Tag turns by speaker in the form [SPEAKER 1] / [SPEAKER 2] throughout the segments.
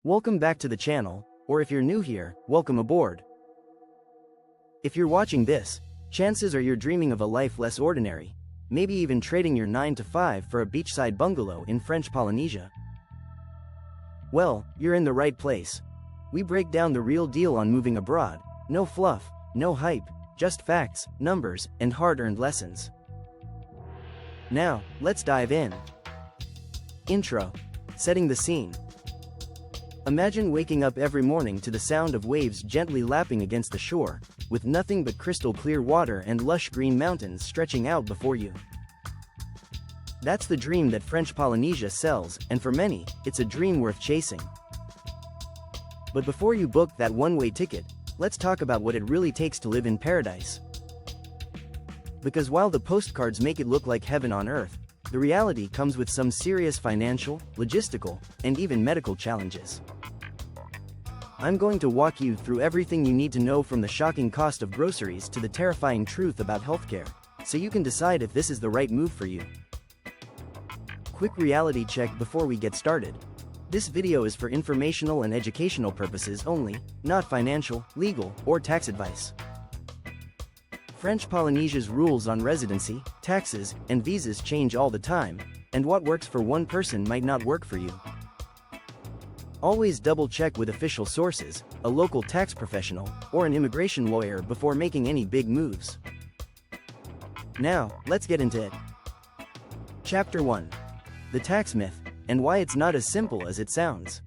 [SPEAKER 1] Welcome back to the channel, or if you're new here, welcome aboard. If you're watching this, chances are you're dreaming of a life less ordinary, maybe even trading your 9-to-5 for a beachside bungalow in French Polynesia. Well, you're in the right place. We break down the real deal on moving abroad, no fluff, no hype, just facts, numbers, and hard-earned lessons. Now, let's dive in. Intro. Setting the scene. Imagine waking up every morning to the sound of waves gently lapping against the shore, with nothing but crystal clear water and lush green mountains stretching out before you. That's the dream that French Polynesia sells, and for many, it's a dream worth chasing. But before you book that one-way ticket, let's talk about what it really takes to live in paradise. Because while the postcards make it look like heaven on earth, the reality comes with some serious financial, logistical, and even medical challenges. I'm going to walk you through everything you need to know, from the shocking cost of groceries to the terrifying truth about healthcare, so you can decide if this is the right move for you. Quick reality check before we get started. This video is for informational and educational purposes only, not financial, legal, or tax advice. French Polynesia's rules on residency, taxes, and visas change all the time, and what works for one person might not work for you. Always double-check with official sources, a local tax professional, or an immigration lawyer before making any big moves. Now, let's get into it. Chapter 1. The tax myth, and why it's not as simple as it sounds.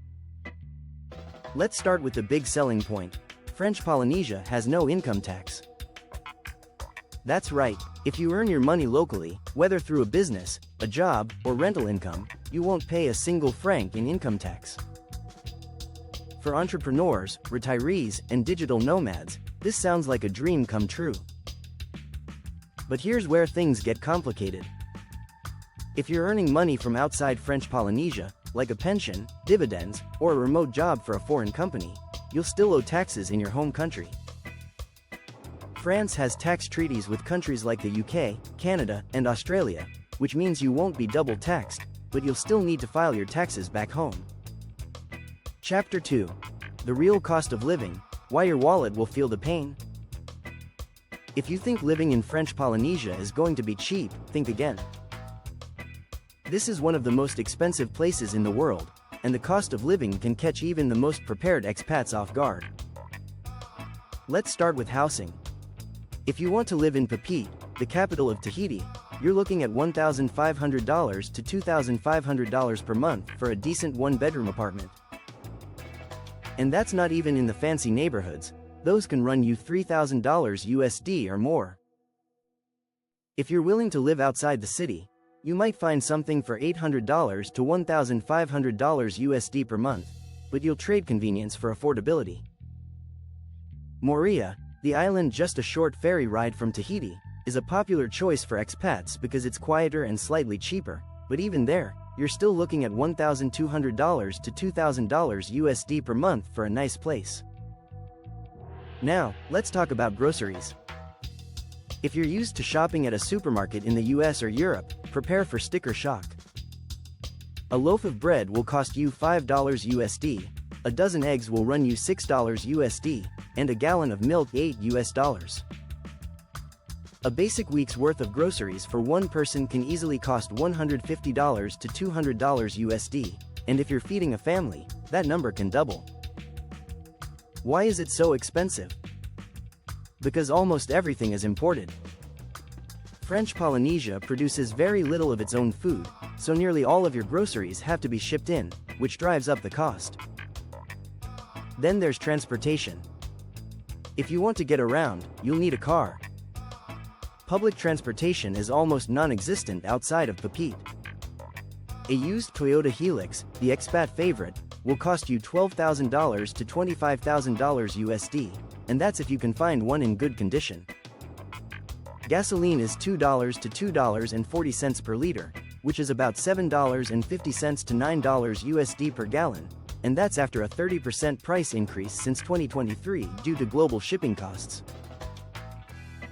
[SPEAKER 1] Let's start with the big selling point. French Polynesia has no income tax. That's right, if you earn your money locally, whether through a business, a job, or rental income, you won't pay a single franc in income tax. For entrepreneurs, retirees, and digital nomads, this sounds like a dream come true. But here's where things get complicated. If you're earning money from outside French Polynesia, like a pension, dividends, or a remote job for a foreign company, you'll still owe taxes in your home country. France has tax treaties with countries like the UK, Canada, and Australia, which means you won't be double taxed, but you'll still need to file your taxes back home. Chapter 2. The real cost of living, why your wallet will feel the pain. If you think living in French Polynesia is going to be cheap, think again. This is one of the most expensive places in the world, and the cost of living can catch even the most prepared expats off guard. Let's start with housing. If you want to live in Tahiti, the capital of Tahiti, you're looking at $1,500 to $2,500 per month for a decent one-bedroom apartment. And that's not even in the fancy neighborhoods, those can run you $3,000 USD or more. If you're willing to live outside the city, you might find something for $800 to $1,500 USD per month, but you'll trade convenience for affordability. Moorea, the island just a short ferry ride from Tahiti, is a popular choice for expats because it's quieter and slightly cheaper, but even there, you're still looking at $1,200 to $2,000 USD per month for a nice place. Now, let's talk about groceries. If you're used to shopping at a supermarket in the US or Europe, prepare for sticker shock. A loaf of bread will cost you $5 USD, a dozen eggs will run you $6 USD, and a gallon of milk $8 US. A basic week's worth of groceries for one person can easily cost $150 to $200 USD, and if you're feeding a family, that number can double. Why is it so expensive? Because almost everything is imported. French Polynesia produces very little of its own food, so nearly all of your groceries have to be shipped in, which drives up the cost. Then there's transportation. If you want to get around, you'll need a car. Public transportation is almost non-existent outside of Tahiti. A used Toyota Hilux, the expat favorite, will cost you $12,000 to $25,000 USD, and that's if you can find one in good condition. Gasoline is $2 to $2.40 per liter, which is about $7.50 to $9 USD per gallon, and that's after a 30% price increase since 2023 due to global shipping costs.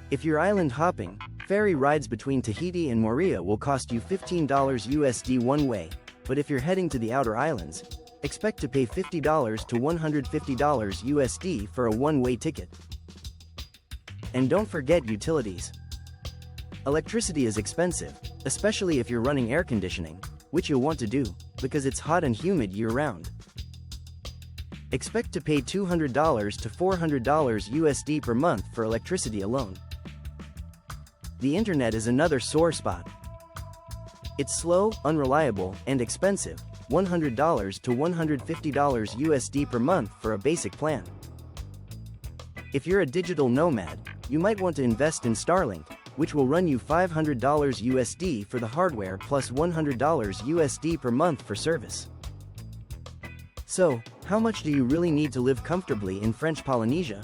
[SPEAKER 1] If you're island hopping, ferry rides between Tahiti and Moorea will cost you $15 USD one way, but if you're heading to the outer islands, Expect to pay $50 to $150 USD for a one-way ticket. And don't forget utilities. Electricity is expensive, especially if you're running air conditioning, which you'll want to do, because it's hot and humid year-round. Expect to pay $200 to $400 USD per month for electricity alone. The internet is another sore spot. It's slow, unreliable, and expensive, $100 to $150 USD per month for a basic plan. If you're a digital nomad, you might want to invest in Starlink, which will run you $500 USD for the hardware plus $100 USD per month for service. So, how much do you really need to live comfortably in French Polynesia?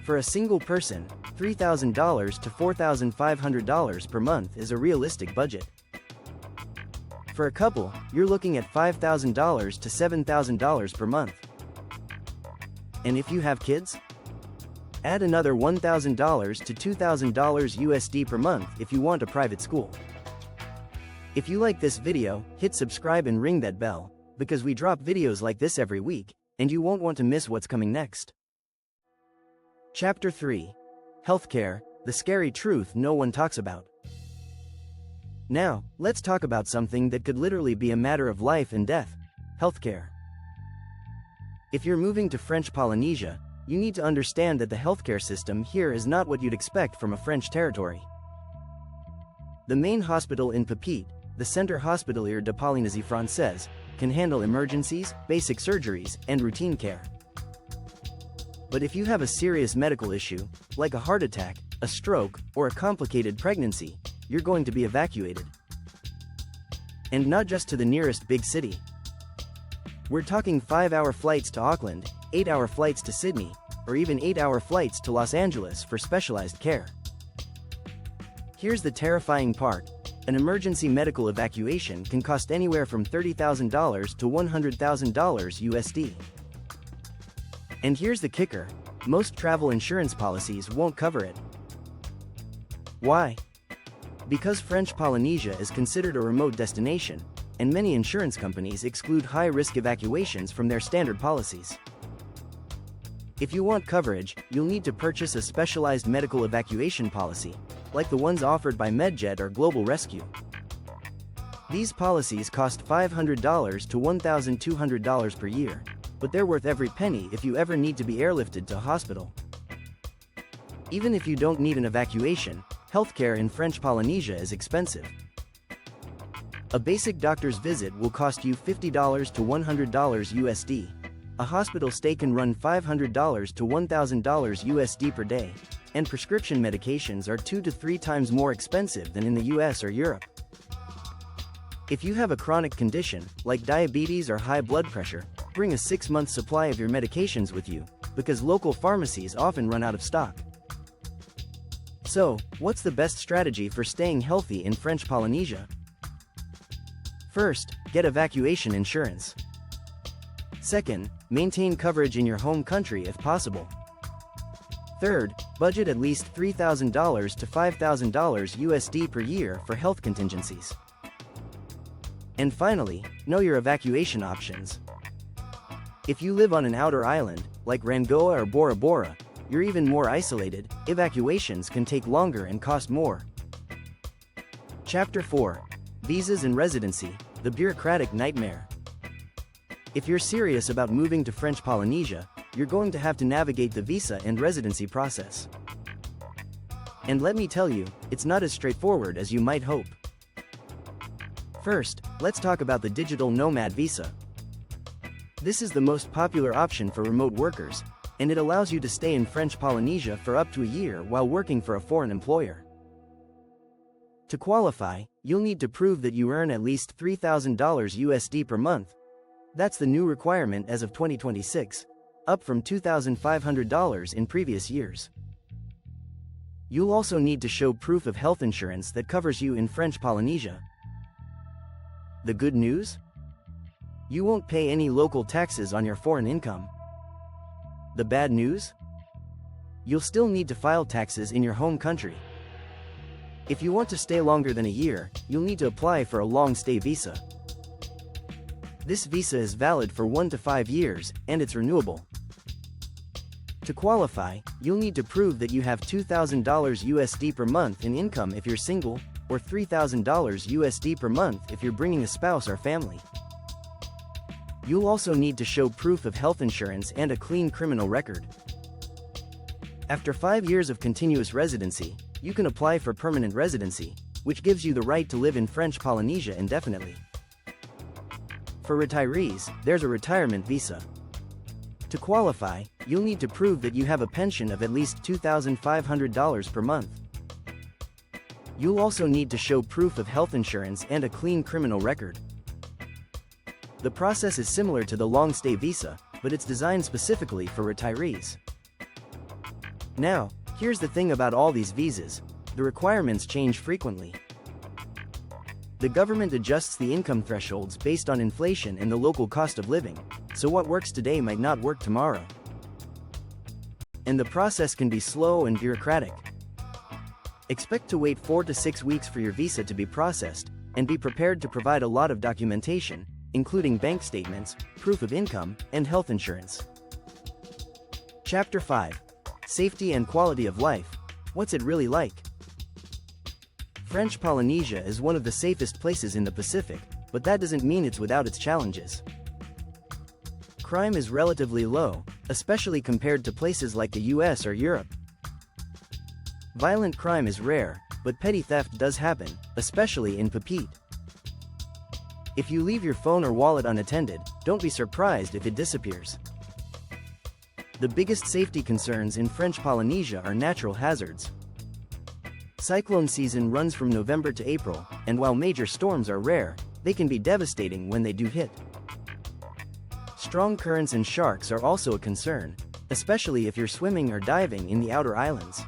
[SPEAKER 1] For a single person, $3,000 to $4,500 per month is a realistic budget. For a couple, you're looking at $5,000 to $7,000 per month. And if you have kids? Add another $1,000 to $2,000 USD per month if you want a private school. If you like this video, hit subscribe and ring that bell, because we drop videos like this every week, and you won't want to miss what's coming next. Chapter 3. Healthcare, the scary truth no one talks about. Now, let's talk about something that could literally be a matter of life and death: healthcare. If you're moving to French Polynesia, you need to understand that the healthcare system here is not what you'd expect from a French territory. The main hospital in Tahiti, the Centre Hospitalier de Polynésie Française, can handle emergencies, basic surgeries, and routine care. But if you have a serious medical issue, like a heart attack, a stroke, or a complicated pregnancy, you're going to be evacuated. And not just to the nearest big city. We're talking 5-hour flights to Auckland, 8-hour flights to Sydney, or even 8-hour flights to Los Angeles for specialized care. Here's the terrifying part: an emergency medical evacuation can cost anywhere from $30,000 to $100,000 USD. And here's the kicker: most travel insurance policies won't cover it. Why? Because French Polynesia is considered a remote destination, and many insurance companies exclude high-risk evacuations from their standard policies. If you want coverage, you'll need to purchase a specialized medical evacuation policy, like the ones offered by MedJet or Global Rescue. These policies cost $500 to $1,200 per year, but they're worth every penny if you ever need to be airlifted to a hospital. Even if you don't need an evacuation, healthcare in French Polynesia is expensive. A basic doctor's visit will cost you $50 to $100 USD. A hospital stay can run $500 to $1,000 USD per day, and prescription medications are 2 to 3 times more expensive than in the US or Europe. If you have a chronic condition, like diabetes or high blood pressure, bring a 6-month supply of your medications with you, because local pharmacies often run out of stock. So, what's the best strategy for staying healthy in French Polynesia? First, get evacuation insurance. Second, maintain coverage in your home country if possible. Third, budget at least $3,000 to $5,000 USD per year for health contingencies. And finally, know your evacuation options. If you live on an outer island, like Rangoa or Bora Bora, you're even more isolated. Evacuations can take longer and cost more. Chapter 4. Visas and Residency, the Bureaucratic Nightmare. If you're serious about moving to French Polynesia, you're going to have to navigate the visa and residency process. And let me tell you, it's not as straightforward as you might hope. First, let's talk about the digital nomad visa. This is the most popular option for remote workers, and it allows you to stay in French Polynesia for up to a year while working for a foreign employer. To qualify, you'll need to prove that you earn at least $3,000 USD per month. That's the new requirement as of 2026, up from $2,500 in previous years. You'll also need to show proof of health insurance that covers you in French Polynesia. The good news? You won't pay any local taxes on your foreign income. The bad news? You'll still need to file taxes in your home country. If you want to stay longer than a year, you'll need to apply for a long stay visa. This visa is valid for 1 to 5 years, and it's renewable. To qualify, you'll need to prove that you have $2,000 USD per month in income if you're single, or $3,000 USD per month if you're bringing a spouse or family. You'll also need to show proof of health insurance and a clean criminal record. After 5 years of continuous residency, you can apply for permanent residency, which gives you the right to live in French Polynesia indefinitely. For retirees, there's a retirement visa. To qualify, you'll need to prove that you have a pension of at least $2,500 per month. You'll also need to show proof of health insurance and a clean criminal record. The process is similar to the long-stay visa, but it's designed specifically for retirees. Now, here's the thing about all these visas: the requirements change frequently. The government adjusts the income thresholds based on inflation and the local cost of living, so what works today might not work tomorrow. And the process can be slow and bureaucratic. Expect to wait 4 to 6 weeks for your visa to be processed, and be prepared to provide a lot of documentation, including bank statements, proof of income, and health insurance. Chapter 5. Safety and Quality of Life. What's it really like? French Polynesia is one of the safest places in the Pacific, but that doesn't mean it's without its challenges. Crime is relatively low, especially compared to places like the US or Europe. Violent crime is rare, but petty theft does happen, especially in Tahiti. If you leave your phone or wallet unattended, don't be surprised if it disappears. The biggest safety concerns in French Polynesia are natural hazards. Cyclone season runs from November to April, and while major storms are rare, they can be devastating when they do hit. Strong currents and sharks are also a concern, especially if you're swimming or diving in the outer islands.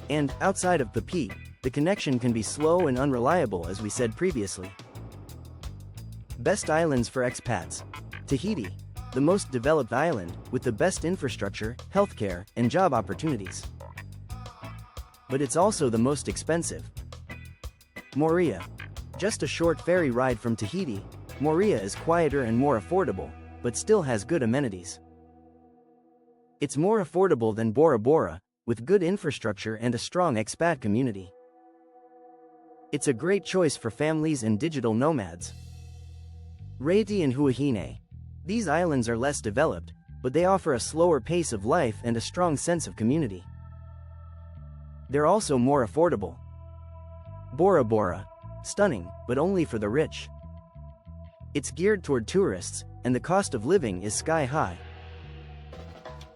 [SPEAKER 1] And, outside of Tahiti, the connection can be slow and unreliable, as we said previously. Best islands for expats. Tahiti, the most developed island, with the best infrastructure, healthcare, and job opportunities. But it's also the most expensive. Moorea. Just a short ferry ride from Tahiti, Moorea is quieter and more affordable, but still has good amenities. It's more affordable than Bora Bora, with good infrastructure and a strong expat community. It's a great choice for families and digital nomads. Tahiti and Huahine. These islands are less developed, but they offer a slower pace of life and a strong sense of community. They're also more affordable. Bora Bora. Stunning, but only for the rich. It's geared toward tourists, and the cost of living is sky high.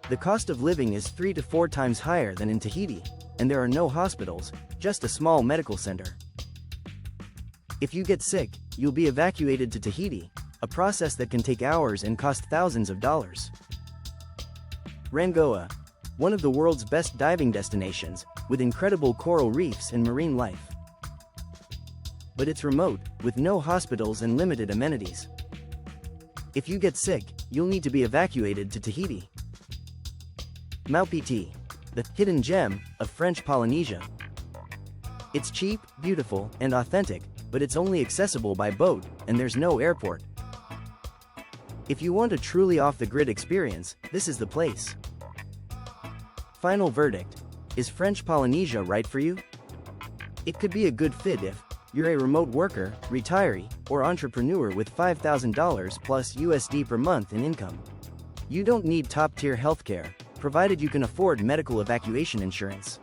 [SPEAKER 1] The cost of living is 3 to 4 times higher than in Tahiti, and there are no hospitals, just a small medical center. If you get sick, you'll be evacuated to Tahiti, a process that can take hours and cost thousands of dollars. Rangoa. One of the world's best diving destinations, with incredible coral reefs and marine life. But it's remote, with no hospitals and limited amenities. If you get sick, you'll need to be evacuated to Tahiti. Maupiti, the hidden gem of French Polynesia. It's cheap, beautiful, and authentic, but it's only accessible by boat, and there's no airport. If you want a truly off-the-grid experience, this is the place. Final verdict. Is French Polynesia right for you? It could be a good fit if you're a remote worker, retiree, or entrepreneur with $5,000 plus USD per month in income. You don't need top-tier healthcare, provided you can afford medical evacuation insurance.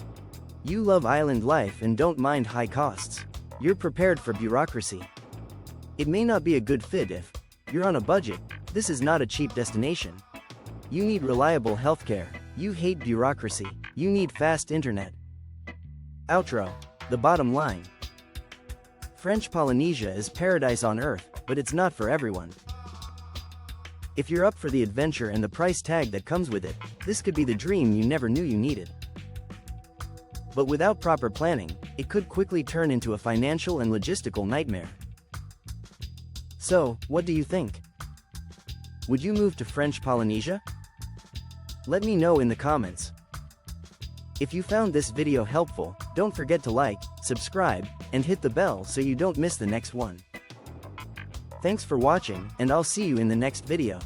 [SPEAKER 1] You love island life and don't mind high costs. You're prepared for bureaucracy. It may not be a good fit if you're on a budget. This is not a cheap destination. You need reliable healthcare. You hate bureaucracy. You need fast internet. Outro. The bottom line. French Polynesia is paradise on earth, but it's not for everyone. If you're up for the adventure and the price tag that comes with it, this could be the dream you never knew you needed. But without proper planning, it could quickly turn into a financial and logistical nightmare. So, what do you think? Would you move to French Polynesia? Let me know in the comments. If you found this video helpful, don't forget to like, subscribe, and hit the bell so you don't miss the next one. Thanks for watching, and I'll see you in the next video.